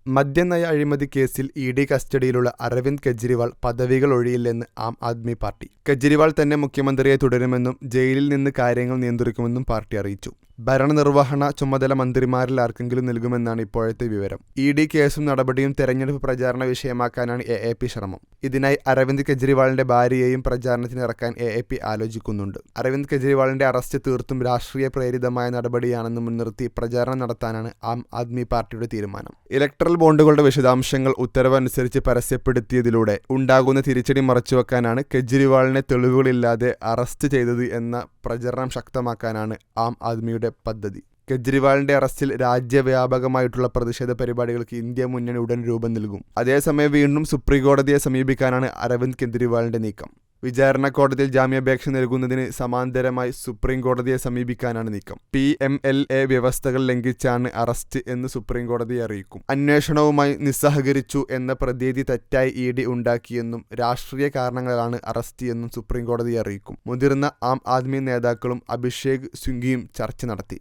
മദ്യനയ അഴിമതി കേസിൽ ഇഡി കസ്റ്റഡിയിലുള്ള അരവിന്ദ് കെജ്രിവാൾ പദവികൾ ഒഴിയില്ലെന്ന് ആം ആദ്മി പാർട്ടി. കെജ്രിവാൾ തന്നെ മുഖ്യമന്ത്രിയായി തുടരുമെന്നും ജയിലിൽ നിന്ന് കാര്യങ്ങൾ നിയന്ത്രിക്കുമെന്നും പാർട്ടി അറിയിച്ചു. ഭരണനിർവഹണ ചുമതല മന്ത്രിമാരിൽ ആർക്കെങ്കിലും നൽകുമെന്നാണ് ഇപ്പോഴത്തെ വിവരം. ഇഡി കേസും നടപടിയും തെരഞ്ഞെടുപ്പ് പ്രചാരണ വിഷയമാക്കാനാണ് എ.എ.പി ശ്രമം. ഇതിനായി അരവിന്ദ് കെജ്രിവാളിന്റെ ഭാര്യയെയും പ്രചാരണത്തിനിറക്കാൻ എ.എ.പി ആലോചിക്കുന്നുണ്ട്. അരവിന്ദ് കെജ്രിവാളിന്റെ അറസ്റ്റ് തീർത്തും രാഷ്ട്രീയ പ്രേരിതമായ നടപടിയാണെന്ന് മുൻനിർത്തി പ്രചാരണം നടത്താനാണ് ആം ആദ്മി പാർട്ടിയുടെ തീരുമാനം. ഇലക്ട്രൽ ബോണ്ടുകളുടെ വിശദാംശങ്ങൾ ഉത്തരവ് അനുസരിച്ച് പരസ്യപ്പെടുത്തിയതിലൂടെ ഉണ്ടാകുന്ന തിരിച്ചടി മറച്ചുവെക്കാനാണ് കെജ്രിവാളിനെ തെളിവുകളില്ലാതെ അറസ്റ്റ് ചെയ്തത് എന്ന പ്രചരണം ശക്തമാക്കാനാണ് ആം ആദ്മിയുടെ പദ്ധതി. കെജ്രിവാളിന്റെ അറസ്റ്റിൽ രാജ്യവ്യാപകമായിട്ടുള്ള പ്രതിഷേധ പരിപാടികൾക്ക് ഇന്ത്യ മുന്നണി ഉടൻ രൂപം നൽകും. അതേസമയം വീണ്ടും സുപ്രീംകോടതിയെ സമീപിക്കാനാണ് അരവിന്ദ് കെജ്രിവാളിന്റെ നീക്കം. വിചാരണ കോടതിയിൽ ജാമ്യാപേക്ഷ നൽകുന്നതിന് സമാന്തരമായി സുപ്രീംകോടതിയെ സമീപിക്കാനാണ് നീക്കം. PMLA വ്യവസ്ഥകൾ ലംഘിച്ചാണ് അറസ്റ്റ് എന്ന് സുപ്രീംകോടതിയെ അറിയിക്കും. അന്വേഷണവുമായി നിസ്സഹകരിച്ചു എന്ന പ്രതീതി തെറ്റായി ഇഡി ഉണ്ടാക്കിയെന്നും രാഷ്ട്രീയ കാരണങ്ങളാണ് അറസ്റ്റ് എന്നും സുപ്രീംകോടതിയെ അറിയിക്കും. മുതിർന്ന ആം ആദ്മി നേതാക്കളും അഭിഷേക് സിംഗ്വിയും ചർച്ച നടത്തി.